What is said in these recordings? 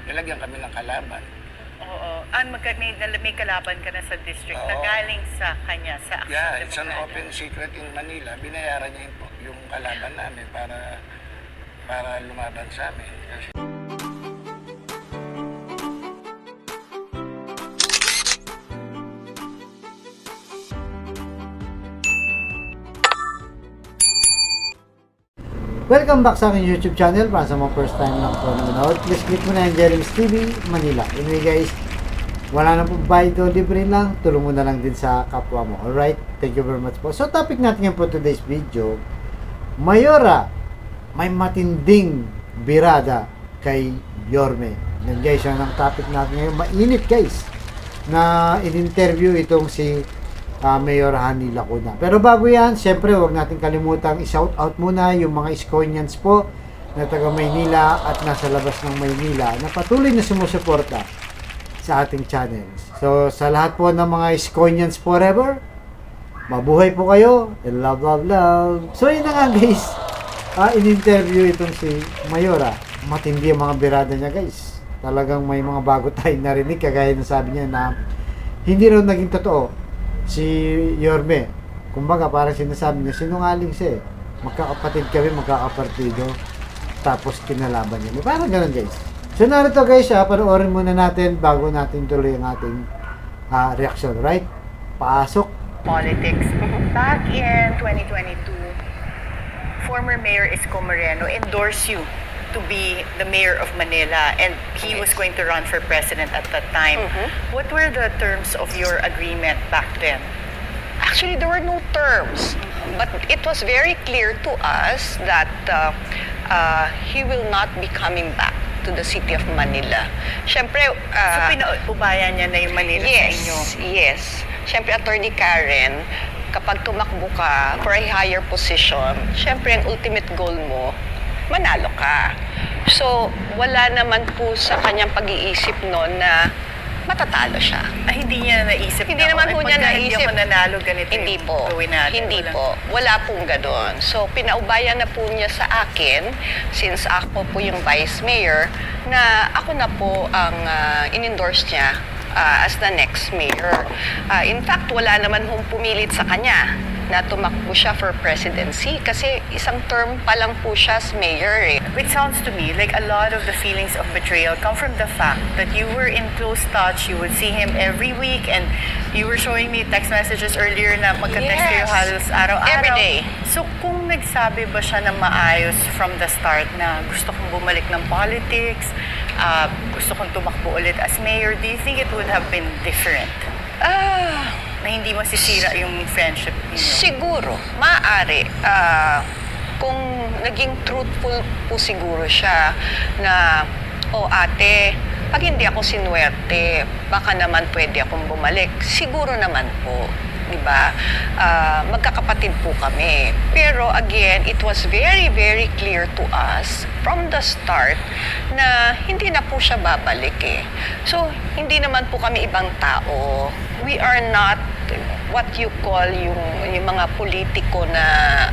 nilagyan kami ng kalaban. Oo. May kalaban ka na sa district na Oo. galing sa kanya, sa Action Yeah, it's an Demokrata. open secret in Manila. Binayaran niya yung kalaban namin para lumaban sa amin. Kasi Welcome back sa aking YouTube channel. Para sa mga first time lang po nanonood, please click mo na yung Jeremy's TV Manila. Anyway guys, wala na po bayad o libre lang. Tulong mo na lang din sa kapwa mo. Alright? Thank you very much po. So topic natin po today's video, Mayora, may matinding birada kay Yorme. Yan guys, yan ang topic natin ngayon. Mainit guys na in-interview itong si Mayor Hani Lacuna. Pero bago yan, syempre huwag natin kalimutang i-shout out muna yung mga Iskonians po na taga Maynila at nasa labas ng Maynila na patuloy na sumusuporta sa ating channels. So sa lahat po ng mga Iskonians forever, mabuhay po kayo and love, love, love. So yun na nga guys, in-interview itong si Mayora. Matindi ang mga birada niya guys. Talagang may mga bago tayong narinig, kagaya na sabi niya na hindi raw naging totoo si Yorme. Kumbaga parang sinasabi niya, sinungaling siya eh. Magkakapatid kami, magkakapartido. Tapos kinalaban niya. Parang ganun guys. So narito guys, panoorin muna natin bago natin tuloy ang ating reaction. Right? Pasok. Politics. Back in 2022, former Mayor Isko Moreno endorsed you to be the mayor of Manila, and he was going to run for president at that time. What were the terms of your agreement back then? Actually, there were no terms, but it was very clear to us that he will not be coming back to the city of Manila. Siyempre, So pinaubayan niya na yung Manila sa inyo? Yes. Siyempre, Attorney Karen, kapag tumakbo ka for a higher position, siyempre, ang ultimate goal mo, manalo ka. So, wala naman po sa kanyang pag-iisip noon na matatalo siya. Hindi niya naisip Hindi naman po niya Hindi naisip. ako nanalo, ganito Hindi yung po. gawin natin. Hindi po. Wala pong gano'n. So, pinaubayan na po niya sa akin, since ako po yung vice mayor, na ako na po ang in-endorse niya as the next mayor. In fact, wala naman hong pumilit sa kanya na tumakbo siya for presidency kasi isang term pa lang po siya as mayor eh. It sounds to me like a lot of the feelings of betrayal come from the fact that you were in close touch, you would see him every week, and you were showing me text messages earlier na magka-text kayo Yes. halos araw-araw. Every day. So kung nagsabi ba siya ng maayos from the start na gusto kong bumalik ng politics, gusto kong tumakbo ulit as mayor, do you think it would have been different? Na hindi masisira yung friendship niyo? Siguro, maaari. Kung naging truthful po siguro siya na, ate, pag hindi ako sinuwerte, baka naman pwede akong bumalik. Siguro naman po. Diba? Magkakapatid po kami. Pero again, it was very, very clear to us from the start na hindi na po siya babalik eh. So, hindi naman po kami ibang tao. We are not what you call yung mga politiko na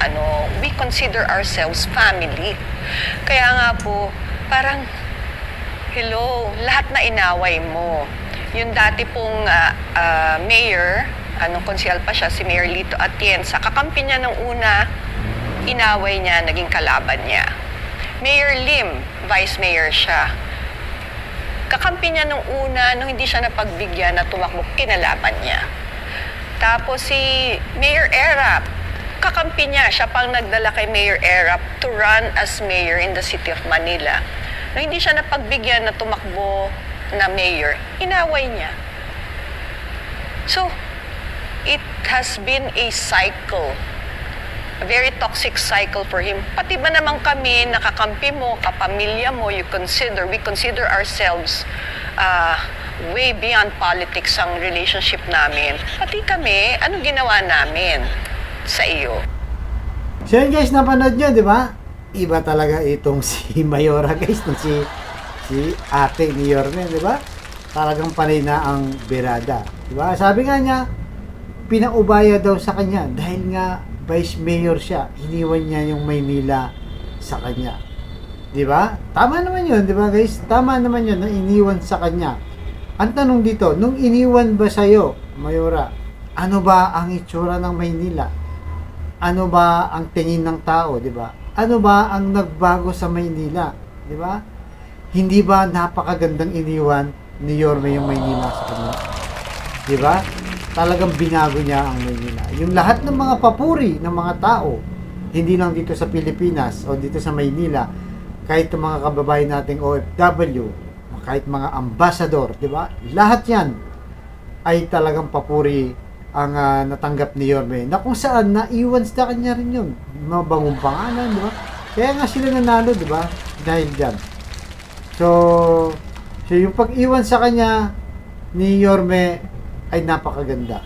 we consider ourselves family. Kaya nga po, parang, hello, lahat na inaway mo. Yung dati pong mayor, konsyal pa siya, si Mayor Lito Atienza, kakampi niya nung una, inaway niya, naging kalaban niya. Mayor Lim, vice mayor siya. Kakampi niya nung una, nung hindi siya napagbigyan na tumakbo, kinalaban niya. Tapos si Mayor Erap, kakampi niya, siya pang nagdala kay Mayor Erap to run as mayor in the city of Manila. Nung hindi siya napagbigyan na tumakbo na mayor, inaway niya. So, it has been a cycle, a very toxic cycle for him. Pati ba naman kami, nakakampi mo, kapamilya mo, we consider ourselves way beyond politics ang relationship namin. Pati kami, anong ginawa namin sa iyo? So yun guys, napanood nyo, di ba? Iba talaga itong si Mayora guys, si ate ni Yorme, di ba? Talagang panay na ang birada. Di ba? Sabi nga niya, pinaubaya daw sa kanya dahil nga vice mayor siya, iniwan niya yung Maynila sa kanya. Di ba? Tama naman yun, di ba guys? Tama naman yun na iniwan sa kanya. Ang tanong dito, nung iniwan ba sa'yo, Mayora, ano ba ang itsura ng Maynila? Ano ba ang tingin ng tao, di ba? Ano ba ang nagbago sa Maynila, di ba? Hindi ba napakagandang iniwan ni Yorme yung Maynila sa kanya? Di ba? Talagang binago niya ang Maynila. Yung lahat ng mga papuri ng mga tao, hindi lang dito sa Pilipinas o dito sa Maynila, kahit yung mga kababayan nating OFW, kahit mga ambassador, di ba? Lahat yan ay talagang papuri ang natanggap ni Yorme, na kung saan naiwan sa kanya rin yun. Mabangong pangalan, di ba? Kaya nga sila nanalo, di ba? Dahil dyan. So yung pag-iwan sa kanya ni Yorme ay napakaganda.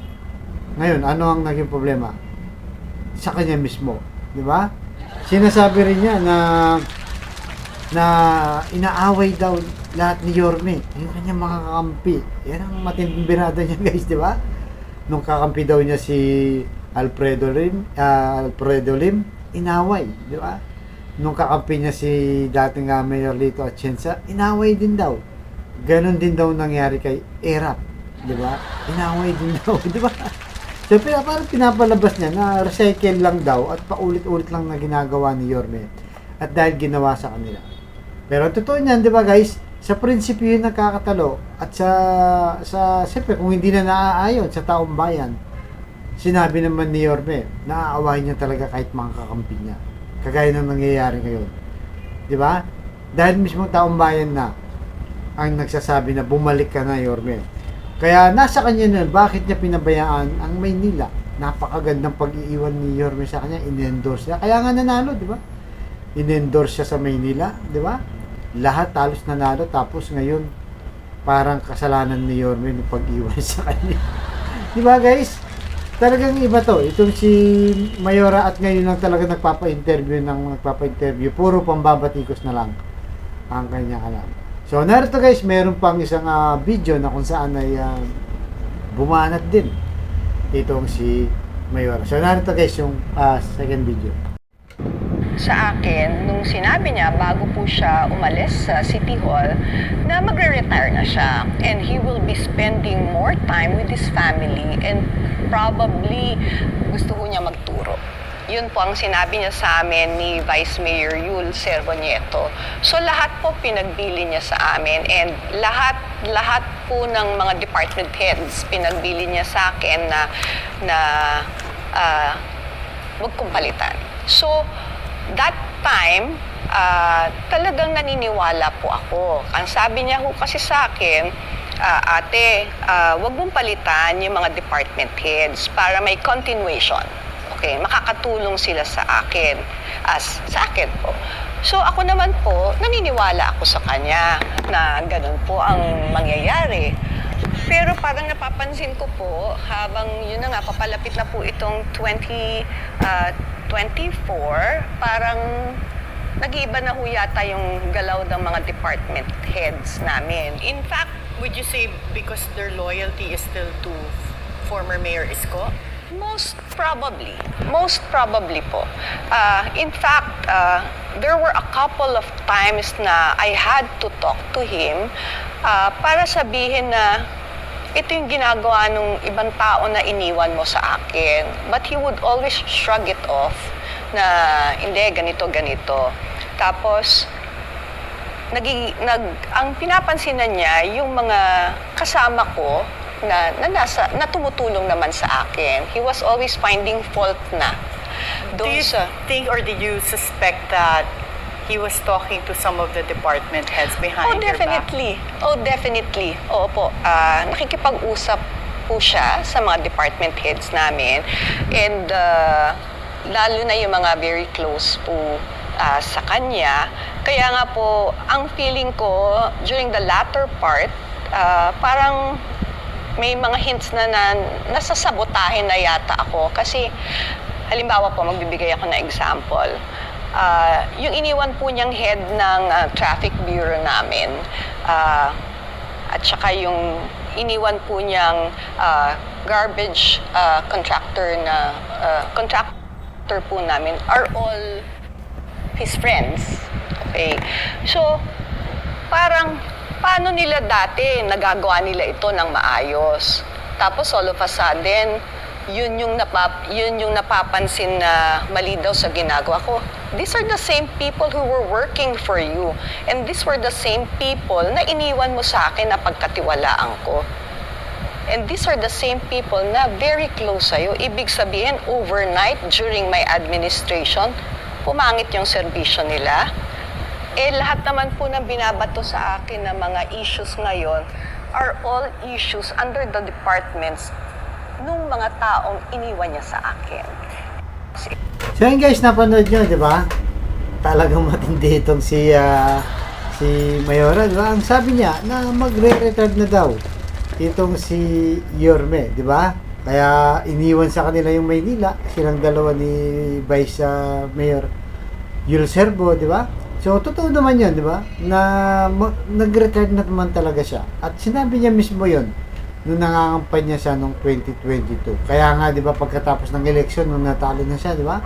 Ngayon, ano ang naging problema? Sa kanya mismo, di ba? Sinasabi rin niya na inaaway daw lahat ni Yorme, yung kanyang mga kakampi. Yan ang matinding birada niya, guys, di ba? Nung kakampi daw niya si Alfredo Lim, inaway, di ba? Nung kakampi niya si dating Mayor Lito Atienza, inaway din daw. Ganon din daw nangyari kay Erap, di ba? Inaway din daw, di ba? So, parang pinapalabas niya na recycle lang daw at paulit-ulit lang na ginagawa ni Yorme. At dahil ginawa sa kanila. Pero totoo niyan, di ba guys? Sa prinsipyo yung nagkakatalo at siyempre kung hindi na naaayon sa taong bayan, sinabi naman ni Yorme, naaawahin niya talaga kahit mga kakampi niya. Kagaya ng nangyayari ngayon. Di ba? Dahil mismo taong bayan na ang nagsasabi na bumalik ka na, Yorme. Kaya nasa kanya na, bakit niya pinabayaan ang Maynila? Napakagandang pag-iiwan ni Yorme sa kanya, in-endorse niya. Kaya nga nanalo, di ba? In-endorse siya sa Maynila, di ba? Lahat halos nanalo, tapos ngayon parang kasalanan ni Yorme ng pag-iwan sa kanya. Di ba guys? Talagang iba to. Itong si Mayora at ngayon lang talaga nagpapa-interview. Puro pambabatikos na lang ang kanyang alam. So narito guys, meron pang isang video na kung saan ay bumanat din itong si Mayora. So narito guys yung second video. Sa akin, nung sinabi niya bago po siya umalis sa City Hall na magre-retire na siya and he will be spending more time with his family and probably gusto ko niya magturo. Yun po ang sinabi niya sa amin ni Vice Mayor Yul Cervonieto. So lahat po pinagbili niya sa amin and lahat po ng mga department heads pinagbili niya sa akin na magkumpalitan. So that time, talagang naniniwala po ako. Ang sabi niya ho kasi sa akin, ate, wag mong palitan yung mga department heads para may continuation. Okay, makakatulong sila sa akin. Sa akin po. So ako naman po, naniniwala ako sa kanya na ganun po ang mangyayari. Pero parang napapansin ko po, habang yun na nga, papalapit na po itong 2024, parang nag-iiba na ho yata yung galaw ng mga department heads namin. In fact, would you say because their loyalty is still to former Mayor Isko? Most probably po. In fact, there were a couple of times na I had to talk to him para sabihin na ito yung ginagawa ng ibang tao na iniwan mo sa akin. But he would always shrug it off na hindi, ganito. Tapos, ang pinapansinan niya yung mga kasama ko na tumutulong naman sa akin. He was always finding fault na. Do you think or did you suspect that he was talking to some of the department heads behind your back? Definitely. Oo po. Nakikipag-usap po siya sa mga department heads namin. And lalo na yung mga very close po sa kanya. Kaya nga po, ang feeling ko during the latter part, parang may mga hints na nasasabotahin na yata ako. Kasi, halimbawa po, magbibigay ako ng example. Yung iniwan po niyang head ng traffic bureau namin, at saka yung iniwan po niyang garbage contractor po namin are all his friends. Okay. So, parang, paano nila dati nagagawa nila ito ng maayos? Tapos all of a sudden, yun yung napapansin na mali daw sa ginagawa ko. These are the same people who were working for you. And these were the same people na iniwan mo sa akin na pagkatiwalaan ko. And these are the same people na very close sa'yo. Ibig sabihin, overnight, during my administration, pumangit yung serbisyo nila. Eh, lahat naman po ng binabato sa akin na mga issues ngayon are all issues under the departments nung mga taong iniwan niya sa akin. So yun guys, napanood nyo, di ba? Talagang matindi itong si Mayora, di ba? Ang sabi niya na magre-retard na daw itong si Yorme, di ba? Kaya iniwan sa kanila yung Maynila, silang dalawa ni Vice Mayor Yul Serbo, di ba? So totoo naman yun, di ba? Na nag-retard na naman talaga siya. At sinabi niya mismo yun nung nangangampanya siya noong 2022. Kaya nga, di ba, pagkatapos ng election, nung natalo na siya, di ba?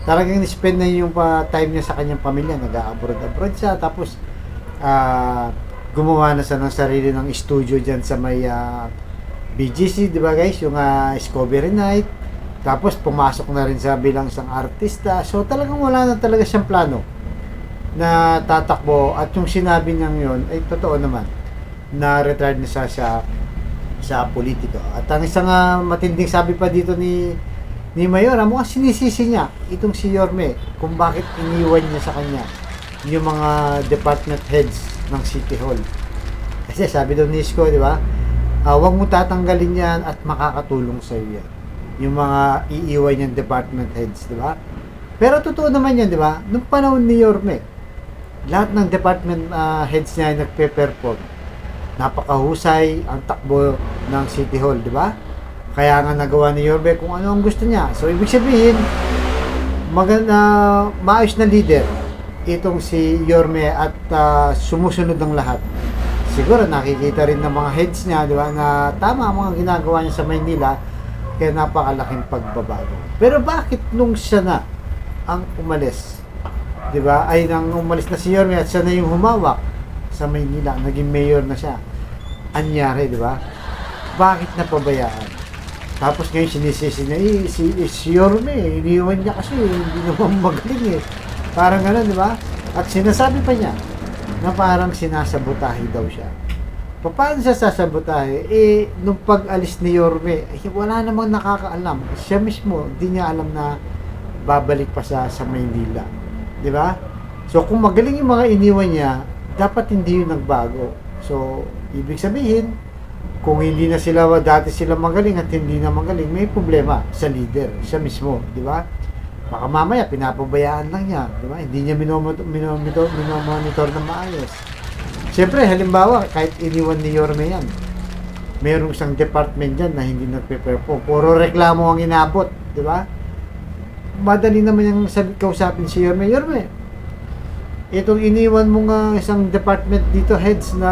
Talagang ni-spend na yung time niya sa kanyang pamilya. Nag-abroad siya. Tapos, gumawa na siya ng sarili ng studio dyan sa may BGC, di ba guys? Yung Discovery Night. Tapos pumasok na rin sa bilang isang artista. So talagang wala na talaga siyang plano na tatakbo. At yung sinabi niyang yun ay totoo naman na retired na siya sa politiko. At ang isang matinding sabi pa dito ni Mayor, mukhang sinisisi niya itong si Yorme kung bakit iniwan niya sa kanya yung mga department heads ng City Hall. Kasi sabi daw ni Isko, di ba? Huwag mo tatanggalin yan at makakatulong sa iyo yan. Yung mga iiwan niyang department heads, di ba? Pero totoo naman yan, di ba? Nung panahon ni Yorme, lahat ng department heads niya ay nagpe-perform. Napakahusay ang takbo ng City Hall, di ba? Kaya nga nagawa ni Yorme kung ano ang gusto niya. So, ibig sabihin, maayos na leader itong si Yorme at sumusunod ng lahat. Siguro nakikita rin ng mga heads niya, di ba, na tama ang mga ginagawa niya sa Maynila, kaya napakalaking pagbabago. Pero bakit nung siya na ang umalis, di ba, ay nang umalis na si Yorme at siya na yung humawak sa Maynila, naging mayor na siya, anyari, di ba? Bakit napabayaan? Tapos ngayon sinisisi na si Yorme, iniwan niya kasi hindi naman magaling Parang gano'n, di ba? At sinasabi pa niya na parang sinasabotahe daw siya. Paano siya sasabotahe? Nung pag-alis ni Yorme, wala namang nakakaalam. Siya mismo, hindi niya alam na babalik pa sa Maynila. Di ba? So, kung magaling yung mga iniwan niya, dapat hindi yun nagbago. So, ibig sabihin, kung hindi na sila, dati sila magaling at hindi na magaling, may problema sa leader, siya mismo. Di ba? Baka mamaya, pinapabayaan lang niya. Diba? Hindi niya minomonitor na maayos. Siyempre, halimbawa, kahit iniwan ni Yorme yan, mayroong isang department dyan na hindi nagpe-perform. Puro reklamo ang inabot. Diba? Madali naman yung kausapin si Yorme. Yorme, itong iniwan mo nga isang department dito, heads na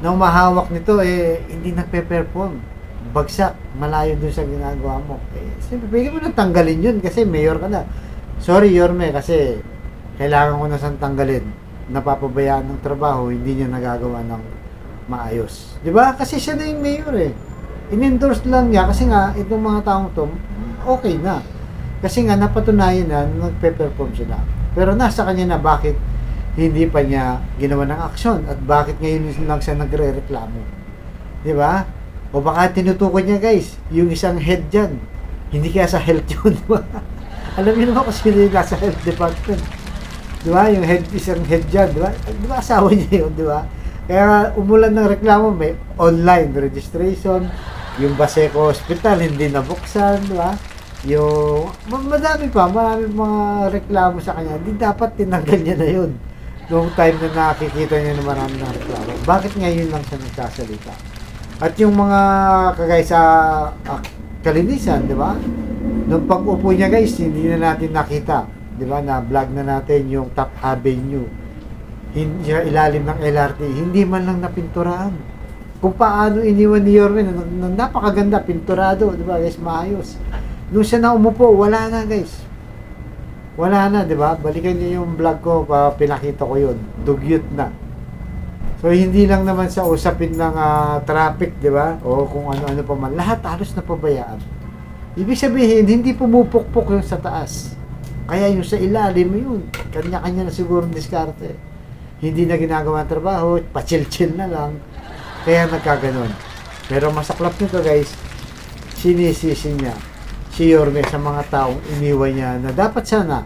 umahawak nito, hindi nagpe-perform. Bagsak, malayo dun sa ginagawa mo. Siyempre, pwede mo nang tanggalin yun kasi mayor ka na. Sorry, Yorme, kasi kailangan ko na siyang tanggalin. Napapabayaan ng trabaho, hindi niya nagagawa ng maayos. Di ba? Kasi siya na yung mayor In-endorse lang niya kasi nga, itong mga taong to, okay na. Kasi nga, napatunayan na nagpe-perform sila. Pero nasa kanya na bakit hindi pa niya ginawa ng aksyon at bakit ngayon lang siya nagre-reklamo. Di ba? O baka tinutukoy niya guys, yung isang head dyan. Hindi kaya sa health yun, di ba? Alam niyo naman kasi yung nasa health department. Di ba? Yung isang head dyan, di ba? Di ba asawa niya yun, di ba? Kaya umulan ng reklamo, may online registration, yung Baseco Hospital hindi nabuksan, di ba? Yung, marami mga reklamo sa kanya. Hindi dapat tinanggal niya na yun. Noong time na nakikita niya na marami ng reklamo. Bakit ngayon lang siya nagsasalita? At yung mga kagaya sa kalinisan, di ba? Nung pag-upo niya guys, hindi na natin nakita. Di ba? Na-vlog na natin yung Top Avenue. Hindi ilalim ng LRT. Hindi man lang napinturaan. Kung paano iniwan ni Yorme, napakaganda, pinturado. Di ba guys? Maayos. Nung siya na umupo, wala na guys. wala na, di ba? Balikan niyo yung vlog ko, pinakita ko yun. Dugyot na. So, hindi lang naman sa usapin ng traffic, di ba? O kung ano-ano pa man. Lahat halos na pabayaan. Ibig sabihin, hindi pumupukpok yung sa taas. Kaya yung sa ilalim yun, kanya-kanya na siguro diskarte. Hindi na ginagawa ang trabaho, pa-chill-chill na lang. Kaya nagkaganon. Pero masaklap nito guys, sinisisi niya si Yorme sa mga taong iniwan niya na dapat sana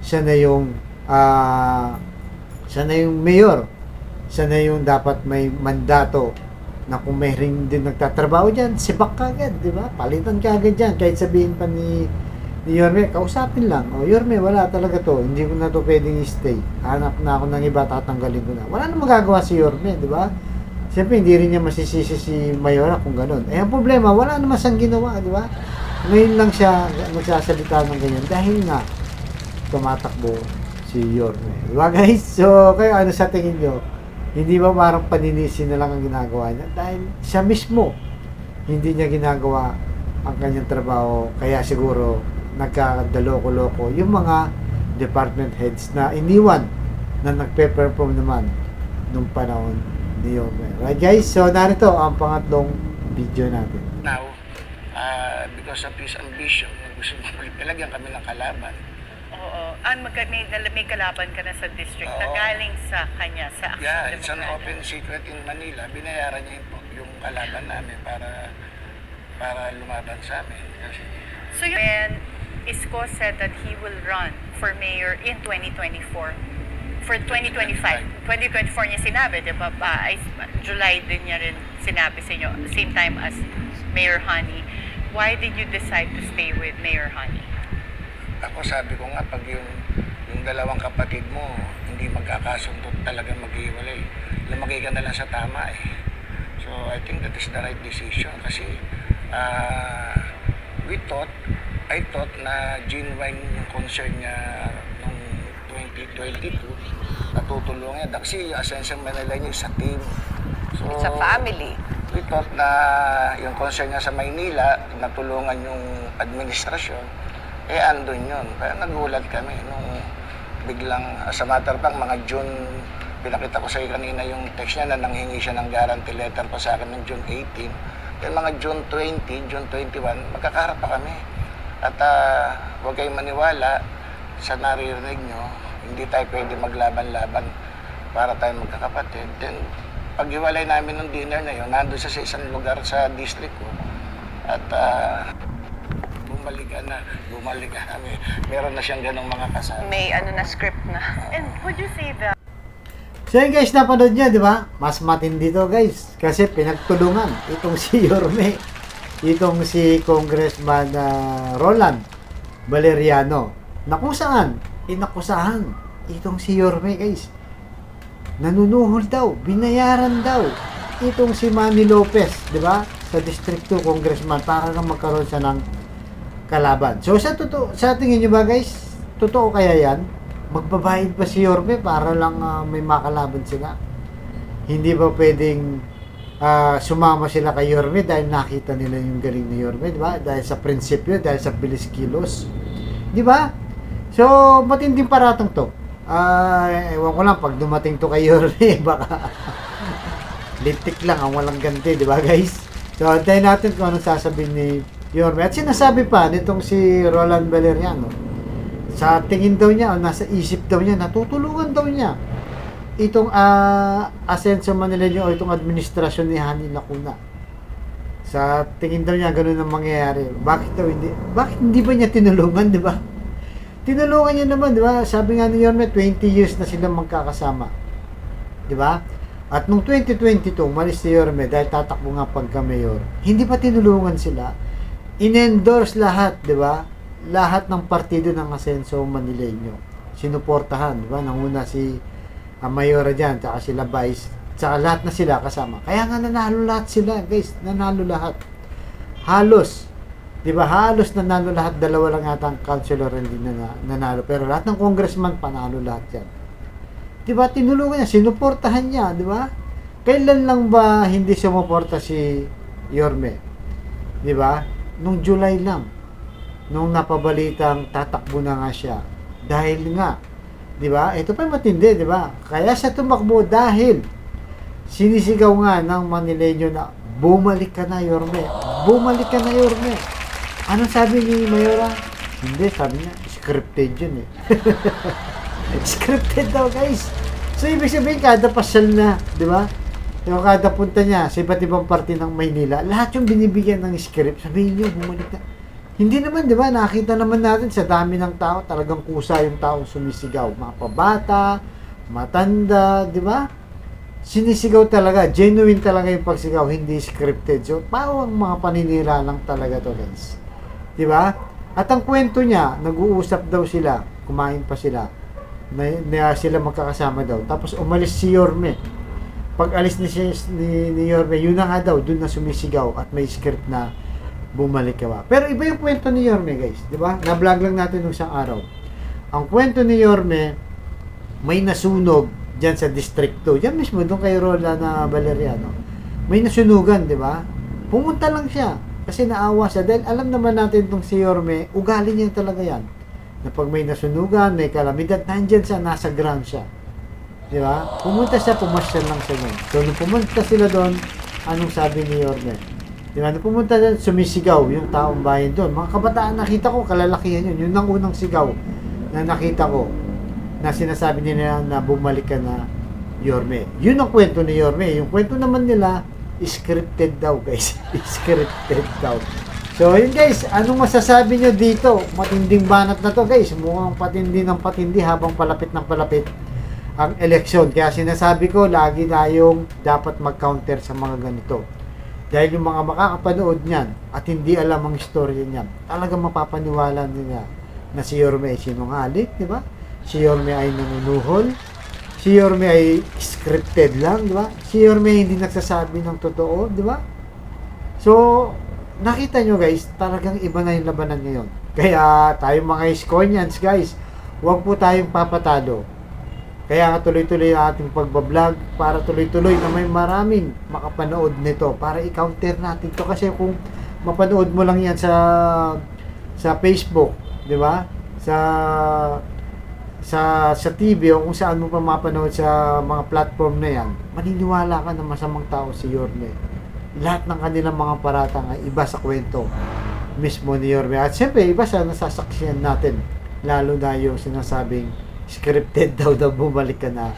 siya na yung mayor, siya na yung dapat may mandato na kung may ring din nagtatrabaho dyan, sibak ka agad, di ba? Palitan ka agad dyan, kahit sabihin pa ni Yorme, kausapin lang, o Yorme, wala talaga to, hindi ko na to pwedeng i-stay, hanap na ako ng iba, tatanggalin ko na. Wala na magagawa si Yorme, di ba? Siyempre, hindi rin niya masisisi si Mayora kung ganun. Eh, ang problema, wala naman siyang ginawa, di ba? Ngayon lang siya magsasalita ng ganyan dahil nga tumatakbo si Yorme. Diba guys? So, kayo ano sa tingin nyo? Hindi ba parang paninisi na lang ang ginagawa niya? Dahil siya mismo hindi niya ginagawa ang kanyang trabaho. Kaya siguro nagkakadaloko-loko yung mga department heads na iniwan na nagpe-perform naman nung panahon ni Yorme. Right guys? So, narito ang pangatlong video natin. Now, because of his ambition, gusto mo ilagyan kami ng kalaban. Oo. May kalaban ka na sa district na Oo. galing sa kanya, sa Action Yeah, it's an Democratic. open secret in Manila. Binayaran niya yung kalaban namin para lumaban sa amin. Kasi, So when Isko said that he will run for mayor in 2024, for 2025, 2024 niya sinabi, di ba? July din niya rin sinabi sa inyo, same time as Mayor Honey. Why did you decide to stay with Mayor Honey? ako sabi ko nga, pag yung dalawang kapatid mo hindi magkakasundo, talagang maghiwalay, lumagay ka na lang sa tama eh. So I think that is the right decision kasi I thought na genuine yung concern niya noong 2022, natutulungan niya kasi yung Ascension Manila niya sa team. So, It's a family. We thought na yung concern niya sa Maynila, natulungan yung administrasyon, andun yun. Kaya nagulat kami nung biglang, sa matter of fact, mga June, pinakita ko sa iyo kanina yung text niya na nanghingi siya ng guarantee letter pa sa akin ng June 18. Then mga June 20, June 21, magkakaharap pa kami. At huwag kayong maniwala sa naririnig nyo, hindi tayo pwede maglaban-laban para tayo magkakapatid. Then, paghiwalay namin ng dinner na yun, nandun siya sa isang lugar sa district ko. At bumalik ka kami. Meron na siyang ganong mga kasama. May na script na. And would you say that So yun guys, napanood nyo, di ba? Mas matindi to guys. Kasi pinagtulungan itong si Yorme, itong si Congressman Roland Valeriano, na kung saan, inakusahan itong si Yorme guys. Nanunuhol daw, binayaran daw itong si Manny Lopez, di ba? Sa District 2 Congressman para lang magkaroon siya ng kalaban. So sa tingin nyo ba guys, totoo kaya yan? Magbabayad pa si Yorme para lang may makalaban sila? Hindi ba pwedeng sumama sila kay Yorme dahil nakita nila yung galing ni Yorme, di ba? Dahil sa prinsipyo, dahil sa bilis kilos, di ba? So matinding paratong to. Ewan ko lang, pag dumating to kay Yorme, baka litik lang ang walang ganti, di ba guys? So, antayin natin kung anong sasabihin ni Yorme. At sinasabi pa nitong si Roland Valeriano, sa tingin daw niya, nasa isip daw niya, natutulungan daw niya itong Ascension Manila o itong administrasyon ni Hani Lacuna. Sa tingin daw niya, ganun ang mangyayari. Bakit hindi ba niya tinulungan, di ba? Tinulungan niya naman, di ba? Sabi nga ni Yorme, 20 years na sila magkakasama. Di ba? At nung 2022, malis si Yorme dahil tatakbo nga pagka-mayor. Hindi pa tinulungan sila. In-endorse lahat, di ba? Lahat ng partido ng Ascenso Manileño. Sinuportahan, di ba? Nanguna si Mayora dyan, tsaka sila Vice, tsaka lahat na sila kasama. Kaya nga nanalo lahat sila, guys. Nanalo lahat. Halos. Di ba? Halos nanalo lahat. Dalawa lang yata ang councilor hindi nanalo. Pero lahat ng congressman panalo lahat yan. Di ba? Tinulungan niya. Sinuportahan niya. Di ba? Kailan lang ba hindi sumuporta si Yorme? Di ba? Nung July lang. Nung napabalitang tatakbo na nga siya Dahil nga, di ba? Ito pa yung matindi, di ba? Kaya siya tumakbo dahil sinisigaw nga ng Manileño na bumalik ka na, Yorme. Bumalik ka na, Yorme. Anong sabi ni Mayora? Hindi, sabi niya, scripted yun eh. Scripted daw, guys. So, ibig sabihin, kada pasyal na, di ba? Yung kada punta niya sa iba't ibang parte ng Maynila, lahat yung binibigyan ng script. Sabihin niyo, bumalik na. Hindi naman, di ba? Nakita naman natin sa dami ng tao, talagang kusa yung taong sumisigaw. Mga pabata, matanda, di ba? Sinisigaw talaga. Genuine talaga yung pagsigaw, hindi scripted. So, parang mga paninira lang talaga to, guys. Di ba? At ang kwento niya, nag-uusap daw sila, kumain pa sila, na sila magkakasama daw. Tapos umalis si Yorme. Pag alis ni Yorme, yun na nga daw, dun na sumisigaw at may script na bumalik ka ba. Pero iba yung kwento ni Yorme, guys. Di ba? Na-vlog lang natin nung isang araw. Ang kwento ni Yorme, may nasunog dyan sa District 2. Dyan mismo, doon kay Rola na Valeriano. May nasunugan, di ba? Pumunta lang siya. Kasi naawa siya. Dahil alam naman natin itong si Yorme, ugali niya talaga yan. Na pag may nasunugan, may kalamidad, nandyan siya, nasa ground siya. Di ba? Pumunta siya, pumasyal lang siya doon. So, nung pumunta sila doon, anong sabi ni Yorme? Di ba? Nung pumunta doon, sumisigaw yung taong bayan doon. Mga kabataan, nakita ko, kalalakihan yun. Yun ang unang sigaw na nakita ko na sinasabi nila na bumalik ka na, Yorme. Yun ang kwento ni Yorme. Yung kwento naman nila, scripted daw, guys. Scripted daw. So, yun guys, anong masasabi nyo dito? Matinding banat na to, guys. Mukhang patindi ng patindi habang palapit ng palapit ang eleksyon. Kaya sinasabi ko, lagi tayong dapat mag-counter sa mga ganito. Dahil yung mga makakapanood niyan at hindi alam ang istorya niyan, talagang mapapaniwala nila na si Yorme ay sinungaling, di ba? Si Yorme ay nanunuhol. Si Yorme ay scripted lang, di ba? Si Yorme ay hindi nagsasabi ng totoo, di ba? So, nakita nyo guys, talagang iba na yung labanan ngayon. Kaya tayong mga Iskonians guys, huwag po tayong papatalo. Kaya tuloy-tuloy ang ating pagbablog para tuloy-tuloy na may maraming makapanood nito para i-counter natin to. Kasi kung mapanood mo lang yan sa Facebook, di ba? Sa TV o kung saan mo pa mapanood sa mga platform na yan, maniniwala ka na masamang tao si Yorme. Lahat ng kanilang mga paratang ay iba sa kwento mismo ni Yorme. At siyempre, iba sa nasasaksiyan natin. Lalo na yung sinasabing scripted daw bumalik ka na,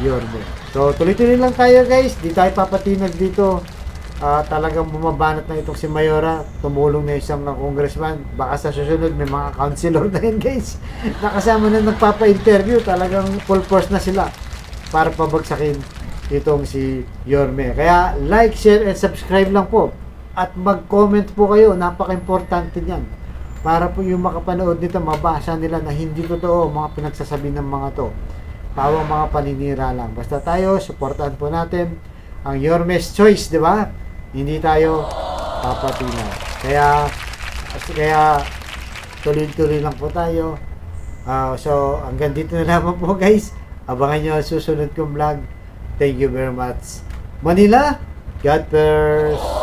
Yorme. So, tuloy-tuloy lang tayo guys. Di tayo papatinag dito. Talagang bumabanat na itong si Mayora. Tumulong na isang congressman. Baka sa susunod may mga councilor na yun guys. Nakasama na nagpapa-interview. Talagang full force na sila para pabagsakin itong si Yorme. Kaya like, share, and subscribe lang po. At mag-comment po kayo. Napaka-importante niyan. Para po yung makapanood nito, mabasa nila na hindi totoo mga pinagsasabi ng mga to. Pawang mga paninira lang. Basta tayo, supportan po natin ang Yorme's Choice, di ba? Hindi tayo papatinaw. Kaya tuloy-tuloy lang po tayo. So, hanggang dito na lamang po guys. Abangan nyo ang susunod kong vlog. Thank you very much. Manila, God first.